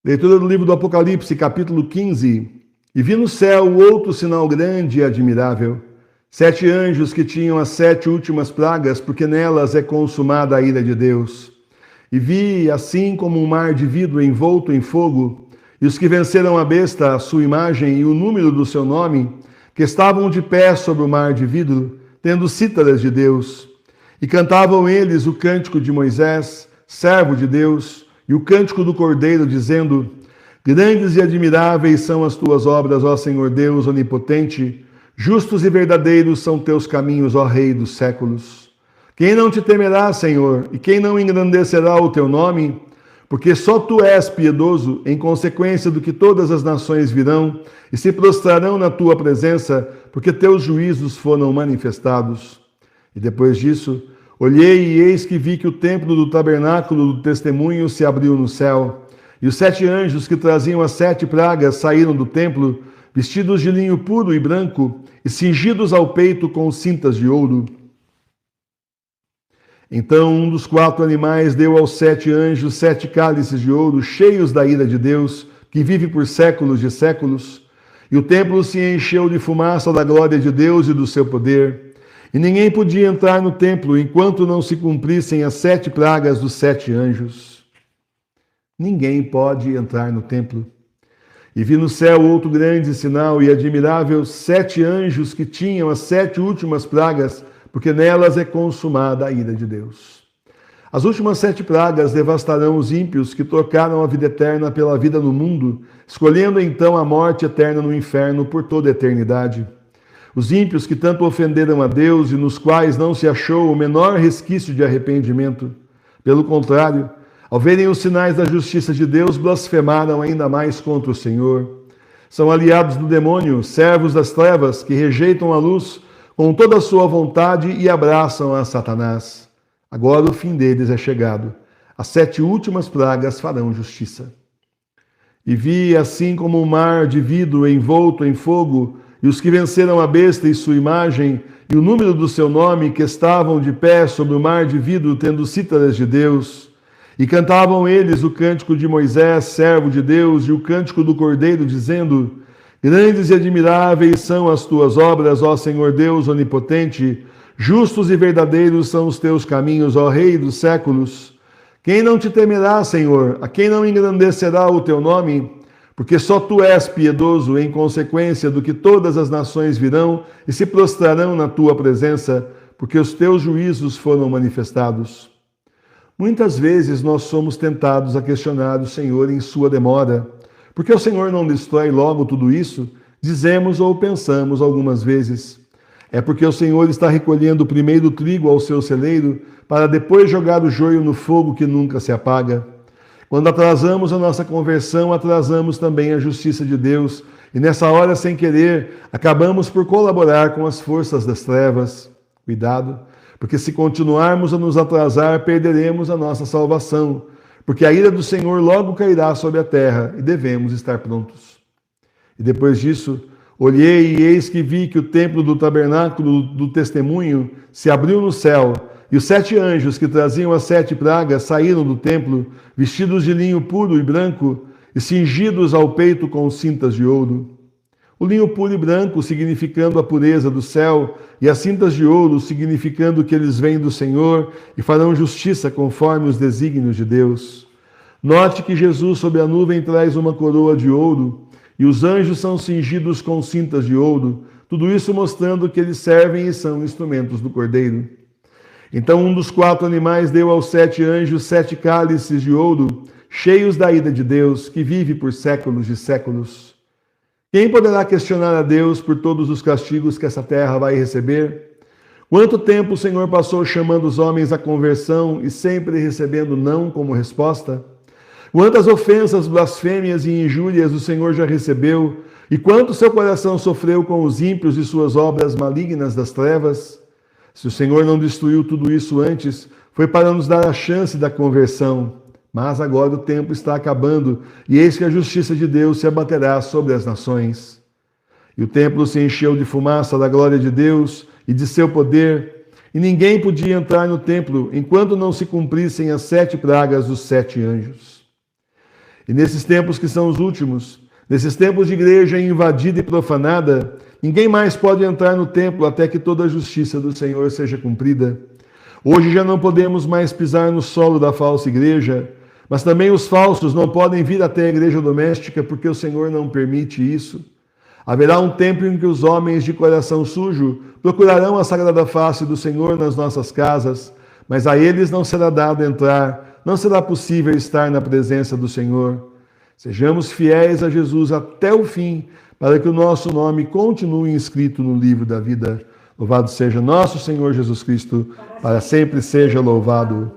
Leitura do livro do Apocalipse, capítulo 15. E vi no céu outro sinal grande e admirável. 7 anjos que tinham as 7 últimas pragas, porque nelas é consumada a ira de Deus. E vi, assim como um mar de vidro envolto em fogo, e os que venceram a besta, a sua imagem e o número do seu nome, que estavam de pé sobre o mar de vidro, tendo cítaras de Deus. E cantavam eles o cântico de Moisés, servo de Deus, e o cântico do Cordeiro, dizendo: Grandes e admiráveis são as tuas obras, ó Senhor Deus onipotente, justos e verdadeiros são teus caminhos, ó Rei dos séculos. Quem não te temerá, Senhor, e quem não engrandecerá o teu nome? Porque só tu és piedoso, em consequência do que todas as nações virão e se prostrarão na tua presença, porque teus juízos foram manifestados. E depois disso, olhei e eis que vi que o templo do tabernáculo do testemunho se abriu no céu, e os 7 anjos que traziam as 7 pragas saíram do templo, vestidos de linho puro e branco, e cingidos ao peito com cintas de ouro. Então um dos 4 animais deu aos 7 anjos 7 cálices de ouro, cheios da ira de Deus, que vive por séculos de séculos, e o templo se encheu de fumaça da glória de Deus e do seu poder. E ninguém podia entrar no templo enquanto não se cumprissem as 7 pragas dos 7 anjos. Ninguém pode entrar no templo. E vi no céu outro grande sinal e admirável, 7 anjos que tinham as 7 últimas pragas, porque nelas é consumada a ira de Deus. As últimas 7 pragas devastarão os ímpios que trocaram a vida eterna pela vida no mundo, escolhendo então a morte eterna no inferno por toda a eternidade. Os ímpios que tanto ofenderam a Deus e nos quais não se achou o menor resquício de arrependimento. Pelo contrário, ao verem os sinais da justiça de Deus, blasfemaram ainda mais contra o Senhor. São aliados do demônio, servos das trevas, que rejeitam a luz com toda a sua vontade e abraçam a Satanás. Agora o fim deles é chegado. As 7 últimas pragas farão justiça. E vi, assim como um mar de vidro envolto em fogo, e os que venceram a besta e sua imagem, e o número do seu nome, que estavam de pé sobre o mar de vidro, tendo cítaras de Deus. E cantavam eles o cântico de Moisés, servo de Deus, e o cântico do Cordeiro, dizendo: Grandes e admiráveis são as tuas obras, ó Senhor Deus onipotente, justos e verdadeiros são os teus caminhos, ó Rei dos séculos. Quem não te temerá, Senhor? A quem não engrandecerá o teu nome? Porque só tu és piedoso, em consequência do que todas as nações virão e se prostrarão na tua presença, porque os teus juízos foram manifestados. Muitas vezes nós somos tentados a questionar o Senhor em sua demora. Por que o Senhor não destrói logo tudo isso? Dizemos ou pensamos algumas vezes. É porque o Senhor está recolhendo o primeiro trigo ao seu celeiro, para depois jogar o joio no fogo que nunca se apaga. Quando atrasamos a nossa conversão, atrasamos também a justiça de Deus, e nessa hora, sem querer, acabamos por colaborar com as forças das trevas. Cuidado, porque se continuarmos a nos atrasar, perderemos a nossa salvação, porque a ira do Senhor logo cairá sobre a terra, e devemos estar prontos. E depois disso, olhei e eis que vi que o templo do tabernáculo do testemunho se abriu no céu, e os 7 anjos que traziam as 7 pragas saíram do templo, vestidos de linho puro e branco, e cingidos ao peito com cintas de ouro. O linho puro e branco significando a pureza do céu, e as cintas de ouro significando que eles vêm do Senhor e farão justiça conforme os desígnios de Deus. Note que Jesus sobre a nuvem traz uma coroa de ouro, e os anjos são cingidos com cintas de ouro, tudo isso mostrando que eles servem e são instrumentos do Cordeiro. Então um dos 4 animais deu aos 7 anjos 7 cálices de ouro, cheios da ira de Deus, que vive por séculos de séculos. Quem poderá questionar a Deus por todos os castigos que essa terra vai receber? Quanto tempo o Senhor passou chamando os homens à conversão e sempre recebendo não como resposta? Quantas ofensas, blasfêmias e injúrias o Senhor já recebeu? E quanto seu coração sofreu com os ímpios e suas obras malignas das trevas? Se o Senhor não destruiu tudo isso antes, foi para nos dar a chance da conversão. Mas agora o tempo está acabando, e eis que a justiça de Deus se abaterá sobre as nações. E o templo se encheu de fumaça da glória de Deus e de seu poder, e ninguém podia entrar no templo enquanto não se cumprissem as 7 pragas dos 7 anjos. E nesses tempos que são os últimos, nesses tempos de igreja invadida e profanada, ninguém mais pode entrar no templo até que toda a justiça do Senhor seja cumprida. Hoje já não podemos mais pisar no solo da falsa igreja, mas também os falsos não podem vir até a igreja doméstica porque o Senhor não permite isso. Haverá um tempo em que os homens de coração sujo procurarão a sagrada face do Senhor nas nossas casas, mas a eles não será dado entrar, não será possível estar na presença do Senhor. Sejamos fiéis a Jesus até o fim, para que o nosso nome continue inscrito no livro da vida. Louvado seja nosso Senhor Jesus Cristo, para sempre seja louvado.